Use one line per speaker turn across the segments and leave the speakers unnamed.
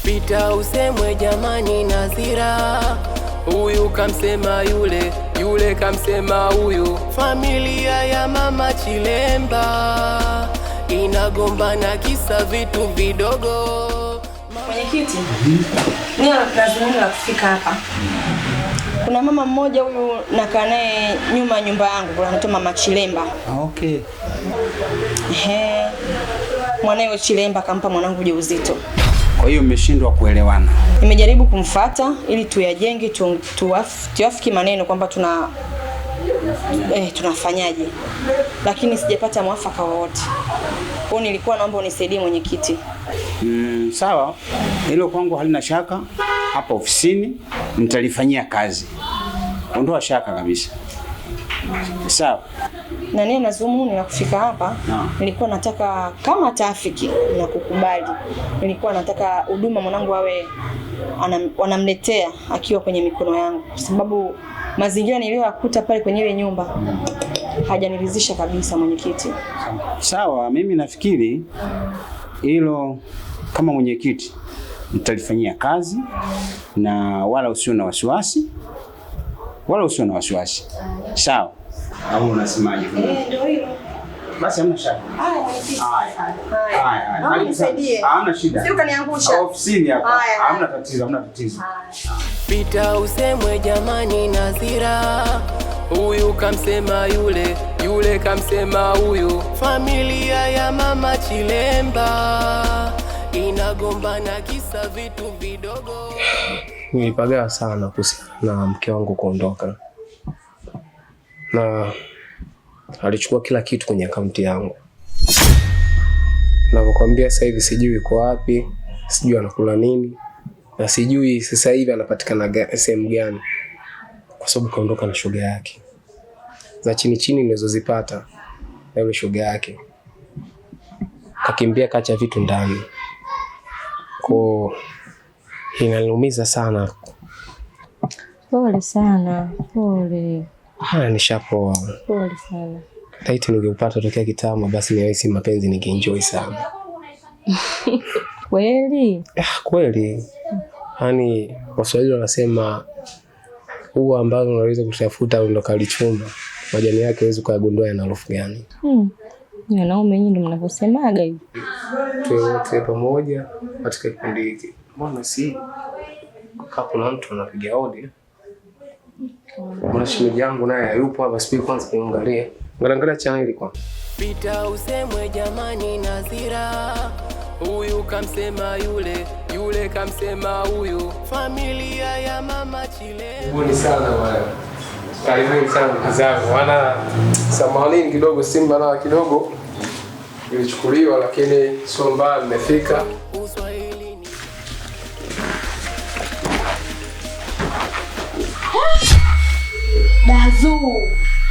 Pita usemwe jamani Nazira, huyu kamsema yule, yule kamsema huyu. Familia ya mama Chilemba inagombana kisa vitu vidogo.
Mwenyekiti, mimi nazungumza kufika hapa. Kuna mama mmoja huyu nakaa naye nyuma nyumba yangu, anaitwa Mama Chilemba.
Okay.
Mwanae Chilemba kampa mwanangu ujauzito.
Kwa hiyo mmeshindwa kuelewana?
Nimejaribu kumfuata ili tuyajenge tuafiki maneno kwamba tunafanyaje. Lakini sijapata mwafaka wowote. Kwa hiyo nilikuwa naomba unisaidie mwenyekiti.
Sawa. Hilo kwangu halina shaka. Hapa ofisini nitalifanyia kazi. Ondoa shaka kabisa. Sawa.
Na nini nazungumza na kufika hapa, nilikuwa nataka kama taafiki na kukubali. Nilikuwa nataka huduma mwanangu awe wanamletea akiwa kwenye mikono yangu, kwa sababu mazingira niliyoyakuta pale kwenye ile nyumba hajaniridhisha kabisa mwenyekiti.
Sawa, mimi nafikiri hilo kama mwenyekiti nitalifanyia kazi na wala usio na wasiwasi. Sawa. Au unasemaje?
Ndio hilo.
Basi hamna shaka. Haya.
Nisaidie.
Hamna shida.
Sio kaniangusha.
Ofisini hapa. Hamna tatizo.
Pita usemwe jamani Nazira, huyu kamsema yule, yule kamsema huyu. Familia ya mama Chilemba inagombana kisa vitu vidogo.
Nilipagawa sana kuhusiana na mke wangu kuondoka. Na alichukua kila kitu kwenye akaunti yangu. Ninakwambia sasa hivi sijui yuko wapi, sijui anakula nini, na sijui sasa hivi anapatikana sehemu gani, kwa sababu kaondoka na shoga yake. Za chini nilizozipata na yule shoga yake kakimbia kacha vitu ndani. Kwa inaniumiza sana.
Pole sana, pole.
Nishapoa.
Pole sana.
Laiti ningeupata tokea kitambo basi niwezi mapenzi ningeenjoy sana.
Kweli?
Kweli. Yaani Waswahili wanasema ua ambalo unaweza kutafuta ndo kalichuma, majani yake huwezi kuyagundua yana harufu gani.
Wanaume nyinyi ndio mnavyosemaga hivi.
Tuwe pamoja katika kikundi hiki. Mbona si kuna mtu anapiga hodi? Mbona shemeji yangu naye yupo hapa, sipi kwanza kuangalia. Angalia channel kwa.
Pita usemwe jamani Nazira, huyu kamsema yule, yule kamsema huyu. Familia ya mama Chilemba.
Karibuni sana bwana. Karibuni sana kazangu. Wana samahani kidogo, Simba na kidogo ilichukuliwa, lakini sio mbaya, nimefika.
Dazu,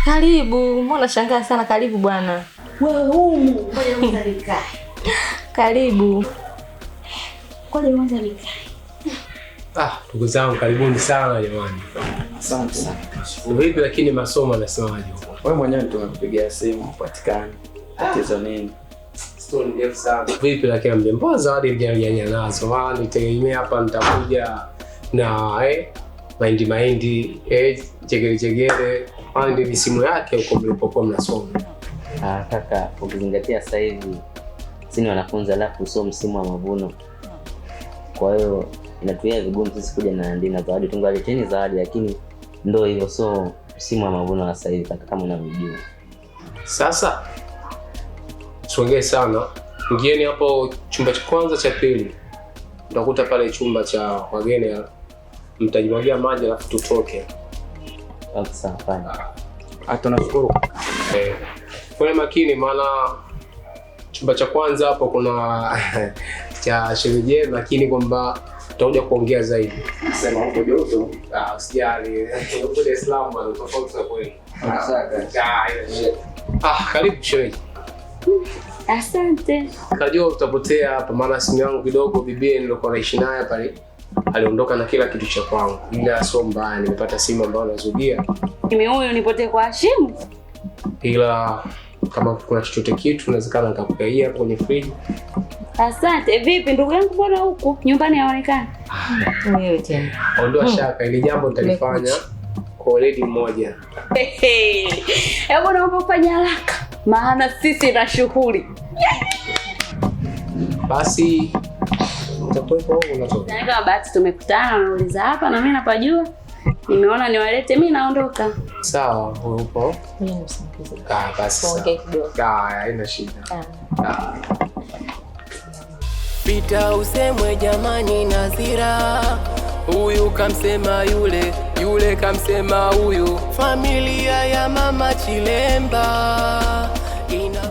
karibu. Mbona shangaa sana? Karibu bwana.
Wewe humu, ngoja kwanza nikae.
Karibu.
Ngoja kwanza nikae.
Ndugu zangu karibuni sana jamani.
Asante sana.
Vipi lakini masomo anasemaje huko?
Wewe mwenyewe tunakupigia simu upatikane. Tatizo nini?
Story ndefu sana. Vipi lakini mbona zawadi mjanja nazo? Maana nitegemea hapa nitakuja na mahindi chegele ndio misimu yake huko mlipokuwa mnasoma.
Kaka, ukizingatia sasa hivi sisi wanafunzi alafu sio msimu wa mavuno. Kwa hiyo inatuia vigumu sisi kuja na zawadi. Tungaleteni zawadi lakini ndio hivyo, sio msimu wa mavuno sasa hivi kama unavyojua.
Sasa tuongee sana. Ingieni hapo chumba cha kwanza cha pili. Utakuta pale chumba cha wageni, mtajimwagia maji alafu tutoke.
Sawa fine.
Tunashukuru.
Kwa makini maana chumba cha kwanza hapo kuna cha sherehe, lakini kwamba tutakuja kuongea zaidi.
Sema huko joto.
Usijali. Huko Dar es Salaam bado tofauti na kweli. Karibu sherehe.
Asante.
Kajua utapotea hapa maana simu yangu kidogo bibi nilikuwa naishi naye pale. Aliondoka na kila kitu cha kwangu. Ila sio mbaya, nimepata simu ambayo nazugia.
Mimi huyo nipotee kwa Hashim.
Ila kama kuna chochote kitu inawezekana nikakugaia kwenye fridge.
Asante. Vipi ndugu yangu, mbona huku nyumbani haonekani? Wewe tena.
Ondoa shaka, ili jambo nitalifanya kwa weledi mmoja.
Hebu naomba ufanye haraka, maana sisi na shughuli.
Basi utakuwepo au unatoka?
Na kama bahati tumekutana unauliza hapa na mimi napajua. Nimeona niwalete, mimi naondoka.
Sawa, upo?
Mimi nimsindikize.
Basi.
Ongea kidogo.
Haina shida.
Pita usemwe jamani Nazira, huyu kamsema yule, yule kamsema huyu. Familia ya mama Chilemba ina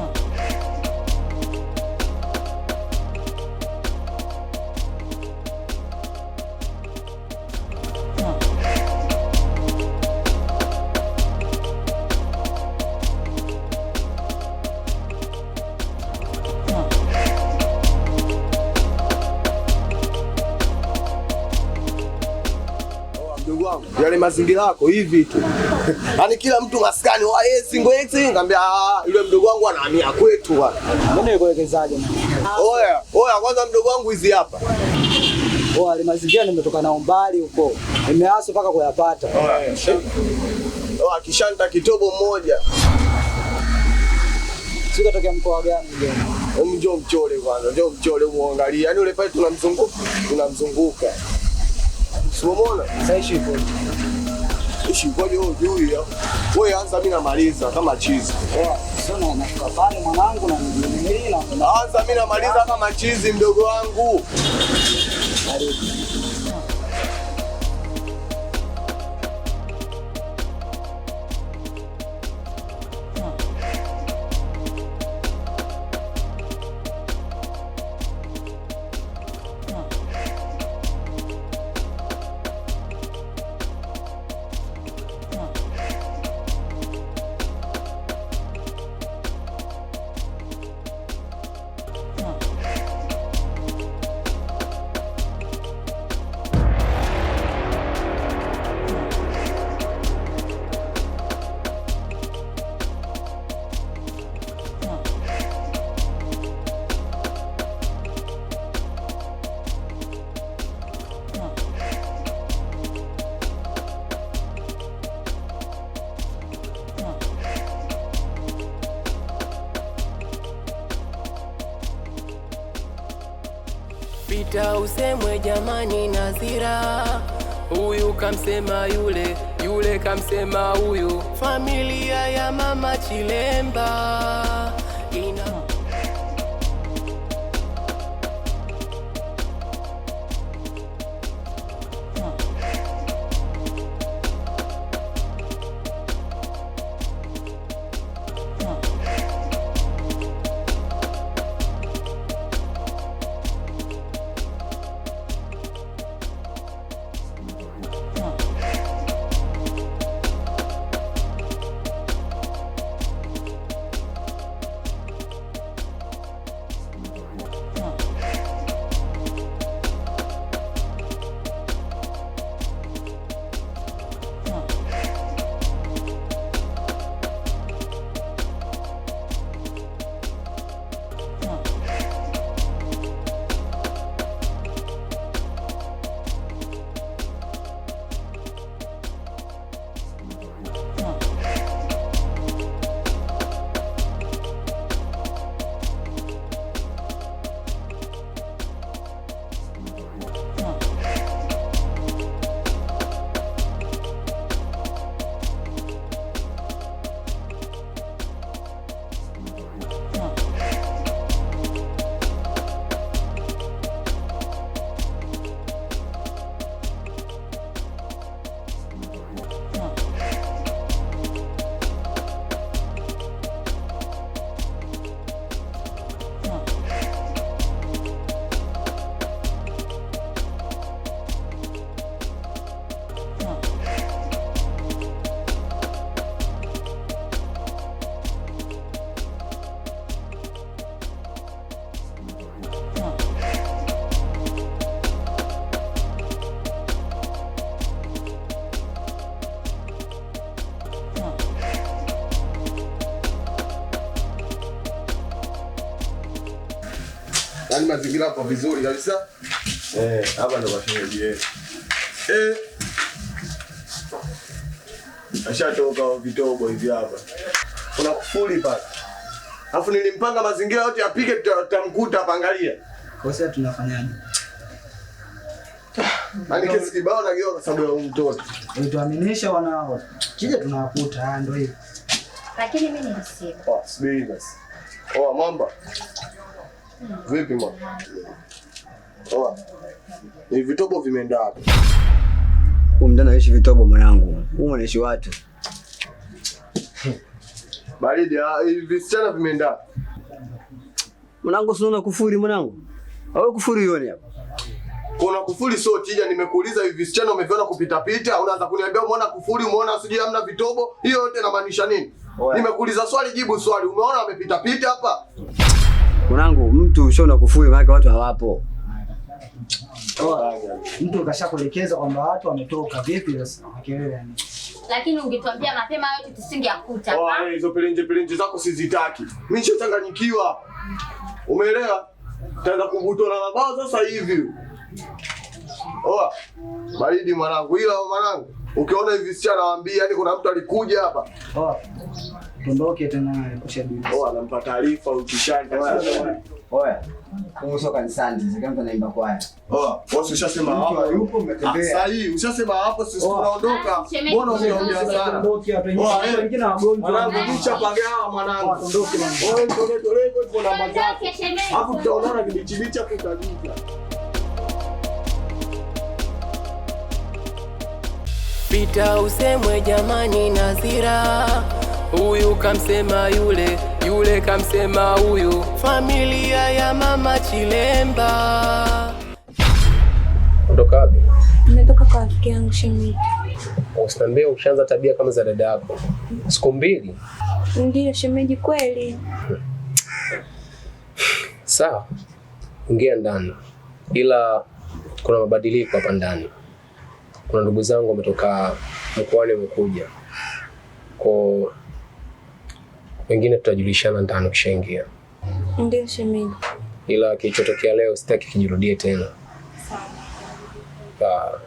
yale mazingira yako hivi tu. Yaani kila mtu maskani wa ngwezi ngambia yule mdogo wangu anahamia kwetu bwana.
Mbona nikuelekezaje?
Oya kwanza mdogo wangu hizi hapa.
Wale mazingira nimetoka nao mbali huko. Nimeaso mpaka kuyapata.
Kishanta kitobo mmoja.
Sika tokea mkoa gani mjomba?
Njoo mchole kwanza, njoo mchole muangalie. Yaani yule pale tunamzunguka. Umeona?
Sasa ishi ipo.
Ishi ngoje wewe juu ya. Wewe anza mimi namaliza kama chizi.
Sio na nafika pale mwanangu na mimi na
anza mimi namaliza kama chizi mdogo wangu.
Pita usemwe jamani Nazira, huyu kamsema yule, yule kamsema huyu. Familia ya mama Chilemba ina
Yaani mazingira hapo vizuri kabisa. Hapa ndo mashemeji yetu. Ashatoka vitobo hivi hapa. Kuna kufuli pale. Alafu nilimpanga mazingira yote apige, tutamkuta hapa, angalia.
Kwa sasa tunafanyaje?
Yaani kesi kibao na geo kwa sababu ya mtoto.
Tuaminisha wanao. Kija tunawakuta, ndio hiyo.
Lakini mimi nilisema.
Subiri basi. Mamba. Vipi mama? Ni vitobo vimeenda hapo.
Mndana anaishi vitobo mwanangu. Anaishi watu.
Baridi, hivi visichana vimeenda.
Mwanangu sio na kufuri mwanangu. Au kufuri yoni hapa.
Kuna kufuri sio tija, nimekuuliza hivi visichana umeviona kupita pita, unaanza kuniambia umeona kufuri, umeona sijui hamna vitobo. Hiyo yote inamaanisha nini? Nimekuuliza swali, jibu swali. Umeona wamepita pita hapa?
Mwanangu, mtu ushona kufuri maana watu hawapo. Mtu kashakuelekeza kwamba watu wametoka. Vipi sasa? Kelele yani.
Lakini ungetuambia mapema yote tusingeakuta.
Hizo pelenje zako sizitaki. Mimi nishachanganyikiwa. Umeelewa? Taanza kubutola na bao sasa hivi. Baridi mwanangu, ila mwanangu, ukiona hivi sichana naambia, yani kuna mtu alikuja hapa.
Tuondoke tena kusha bibi.
Anampa taarifa ukishanga.
Kuhusu kanisani, sasa kama tunaimba kwaya.
Bosi ushasema hapo yupo umetembea. Sasa hii ushasema hapo sisi tunaondoka. Mbona unaongea sana?
Tuondoke hapa wengine wagonjwa.
Mwanangu nichapagawa mwanangu. Tuondoke mwanangu. Tole kuna mazao. Hapo tutaonana kibichibicha kutajika.
Pita usemwe jamani Nazira. Huyu kamsema yule, yule kamsema huyu. Familia ya mama Chilemba.
Kutoka wapi?
Nimetoka kwa rafiki yangu shemeji.
Usiniambie ushaanza tabia kama za dada yako. Siku 2?
Ndio shemeji kweli.
Sawa. Ingia ndani. Ila kuna mabadiliko hapa ndani. Kuna ndugu zangu wametoka mkoani wamekuja. Kwa wengine tutajulishana ndani ukishaingia.
Ndio shemeji.
Ila kilichotokea leo sitaki kijirudie tena. Sawa.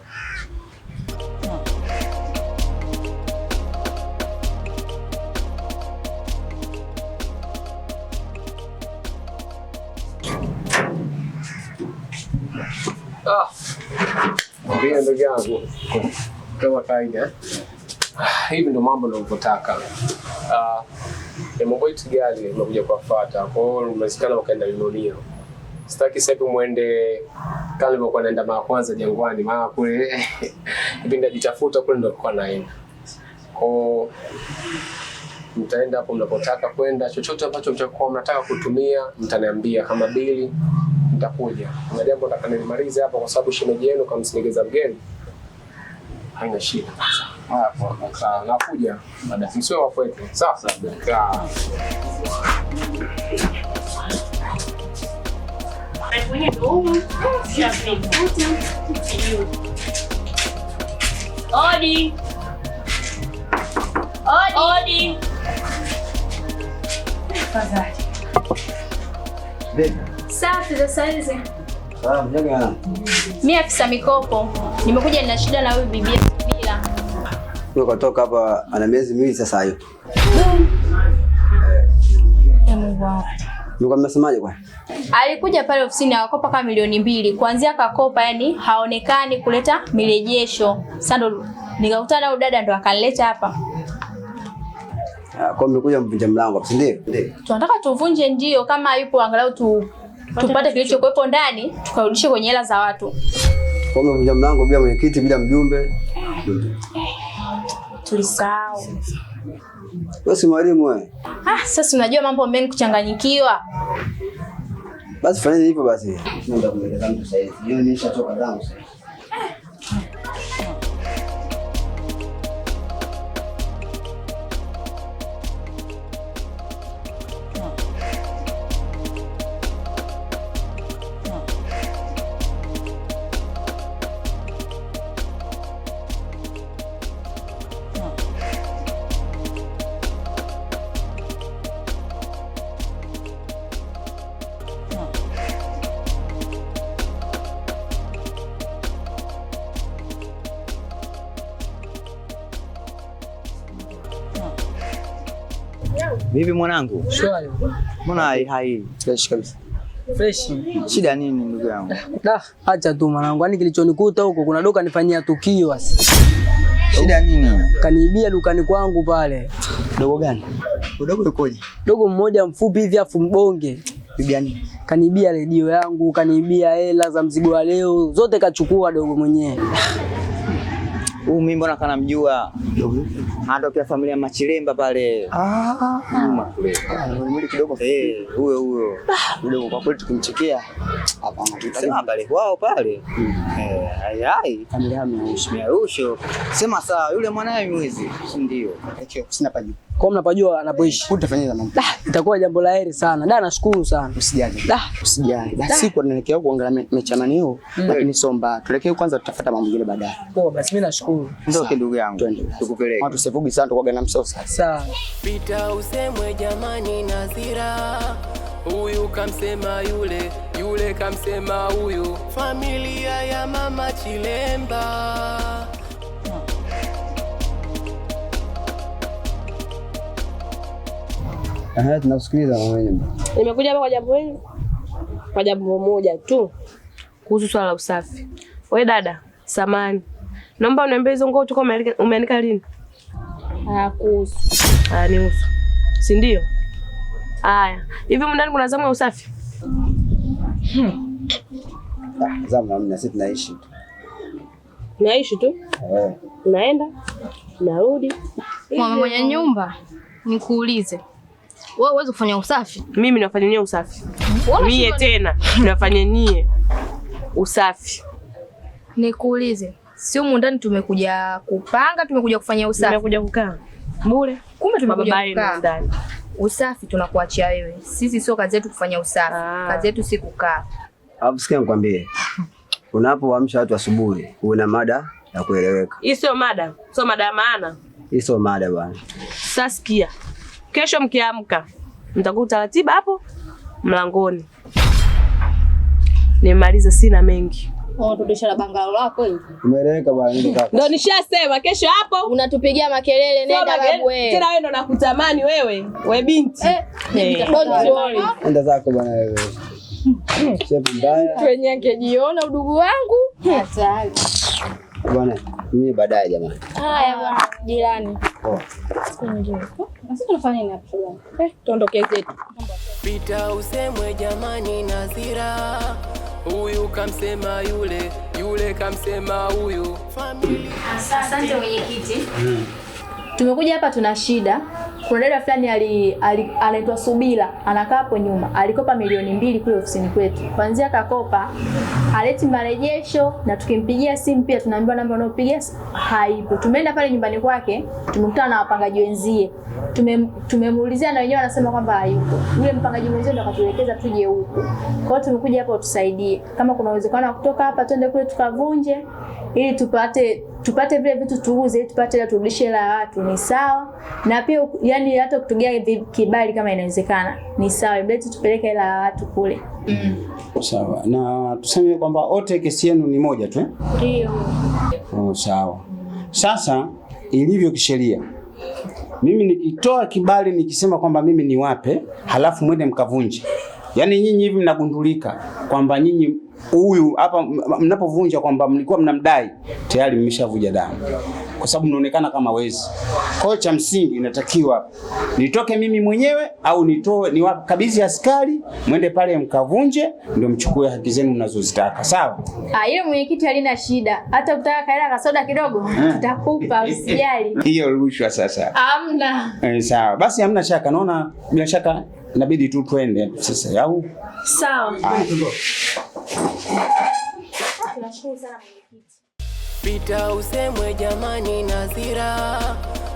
Ndio ndugu yangu. Kama kawaida. Hivi ndo mambo ninavyotaka. Nimeboiti gari nimekuja kuwafuata. Kwa hiyo mmesikana wakaenda Linonia. Sitaki sasa muende kama nilikuwa naenda mara kwanza Jangwani, maana kule hivi ndajitafuta kule ndo nilikuwa naenda. Kwa mtaenda hapo mnapotaka kwenda, chochote ambacho mtakuwa mnataka kutumia mtaniambia, kama bili nitakuja. Na jambo nataka nilimalize hapa kwa sababu shemeji yenu kamsindikiza mgeni. Haina shida. Sawa, nakuja. Baada msio wa kwetu. Sawa. Sawa.
Odi. Odi.
Tafadhali.
Safi za saizi.
Mjaga.
Mimi afisa mikopo. Nimekuja nina shida na huyu bibi bila.
Huyo katoka hapa ana miezi 2 sasa hiyo.
Mungu wangu.
Ndio mnasemaje kwa?
Alikuja pale ofisini akakopa kama milioni 2. Kuanzia akakopa yani haonekani kuleta mirejesho. Sasa ndo nikakutana na dada ndo akanileta hapa.
Kwa mmekuja mvunja mlango hapo, si ndio?
Tunataka tuvunje ndio, kama yupo angalau tupate kilichokuwepo ndani tukarudishe kwenye hela za watu.
Kwa mmevunja mlango bila mwenyekiti, bila mjumbe.
Tulisahau.
Wewe si mwalimu wewe?
Sasa unajua mambo mengi kuchanganyikiwa.
Basi fanyeni hivyo basi. Nenda kumweleza mtu sasa hivi. Yeye nishatoka damu sasa. Vipi mwanangu?
Shwari.
Mbona hai? Fresh kabisa.
Fresh.
Shida nini ndugu yangu?
Acha tu mwanangu. Yaani kilichonikuta huko kuna doka nifanyia tukio basi.
Shida nini?
Kaniibia dukani kwangu pale.
Dogo gani? Dogo yukoje?
Dogo mmoja mfupi hivi afu mbonge.
Bibi gani?
Kaniibia redio yangu, kaniibia hela za mzigo wa leo, zote kachukua dogo mwenyewe.
Mimi mbona kana mjua? Anatokea familia Machilemba pale. Mwili kidogo. Huyo. Dogo kwa kweli tukimchekea. Hapana, tutasema pale wao pale. Hai. Familia Myausho. Sema sawa, yule mwanae mwizi. Ndio. Sina pajua.
Kwa mnapajua anapoishi.
Utafanyia mambo.
Itakuwa jambo la heri sana. Nashukuru sana.
Usijali. Usijali. Basi siku tunaelekea kuangalia mechi ya Manio, lakini somba. Tuelekee kwanza tutafuta mambo mengine baadaye.
Poa, basi mimi nashukuru.
Ndio ndugu yangu. Twende. Tukupeleke. Watu sevugi sana tukwaga na msosa.
Sawa.
Pita usemwe jamani Nazira. Huyu kamsema yule, yule kamsema huyu. Familia ya mama Chilemba.
Tunakusikiliza mama.
Nimekuja hapa kwa jambo hili. Kwa jambo moja tu. Kuhusu swala la usafi. Wewe dada, samani. Naomba uniambie hizo nguo tuko umeandika lini?
Kuhusu.
Ni uso. Si ndio? Haya. Hivi ndani kuna zamu ya usafi?
Zamu na sisi tunaishi tu.
Naishi tu? Naenda. Narudi.
Mama mwenye nyumba, nikuulize. Wewe uweze kufanya usafi?
Mimi nafanya nie usafi. Mie tena nafanya nie usafi.
Nikuulize. Sio ndani tumekuja kupanga, tumekuja kufanya usafi.
Tumekuja kukaa. Bure.
Kumbe tumekuja kukaa ndani. Usafi tunakuachia wewe. Sisi sio kazi yetu kufanya usafi. Kazi yetu si kukaa.
Hapo sikia nikwambie. Unapoamsha watu asubuhi, una mada ya kueleweka.
Hii sio mada. Sio mada ya maana.
Hii sio mada bwana.
Sasa sikia. Kesho mkiamka, mtakuta ratiba hapo mlangoni. Nimaliza sina mengi.
Unatudisha la bangalo lako hivi.
Umeeleweka bwana ndio.
Ndio nishasema kesho hapo
unatupigia makelele nenda babu wewe.
Tena wewe ndo nakutamani wewe. We binti.
Don't worry.
Enda zako bwana wewe. Shepu mbaya.
Wenye angejiona udugu wangu. Hatari.
Bwana, mimi baadaye jamani.
Haya bwana, jirani.
Sasa tunafanya nini hapa bwana?
Tuondoke zetu.
Pita usemwe jamani Nazira. Huyu kamsema yule, yule kamsema huyu. Familia.
Asante mwenyekiti. Tumekuja hapa tuna shida. Kuna dada fulani anaitwa Subira, anakaa hapo nyuma. Alikopa milioni 2 kule ofisini kwetu. Kuanzia kakopa, haleti marejesho na tukimpigia simu pia tunaambiwa namba anayopigia haipo. Tumeenda pale nyumbani kwake, tumekutana na wapangaji wenzie. Tumemuulizia na wenyewe wanasema kwamba hayupo. Yule mpangaji mwenzie ndo akatuelekeza tuje huko. Kwa hiyo tumekuja hapa utusaidie. Kama kuna uwezekano wa kutoka hapa twende kule tukavunje ili tupate vile vitu tuuze, tupate turudishe hela ya watu, ni sawa. Na pia yani hata kutugea kibali kama inawezekana ni sawa, ibidi tupeleke hela ya watu kule.
Sawa. Na tuseme kwamba wote kesi yenu ni moja tu?
Ndio.
Sawa. Sasa ilivyo kisheria, mimi nikitoa kibali nikisema kwamba mimi niwape, halafu mwende mkavunje. Yaani nyinyi hivi mnagundulika kwamba nyinyi huyu hapa mnapovunja kwamba mlikuwa mnamdai, tayari mmeshavuja damu. Kwa sababu mnaonekana kama wezi. Kwa hiyo cha msingi inatakiwa nitoke mimi mwenyewe au niwakabidhi askari, mwende pale mkavunje ndio mchukue haki zenu mnazozitaka. Sawa?
Hiyo mwenyekiti halina shida. Hata ukitaka kaela kasoda kidogo, tutakupa usijali.
Hiyo rushwa sasa.
Hamna.
Sawa. Basi hamna shaka. Naona bila shaka inabidi tu twende sasa au?
Sawa.
Tunashukuru sana mwenyekiti.
Pita usemwe jamani Nazira.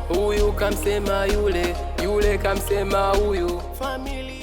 Huyu kamsema yule, yule kamsema huyu. Familia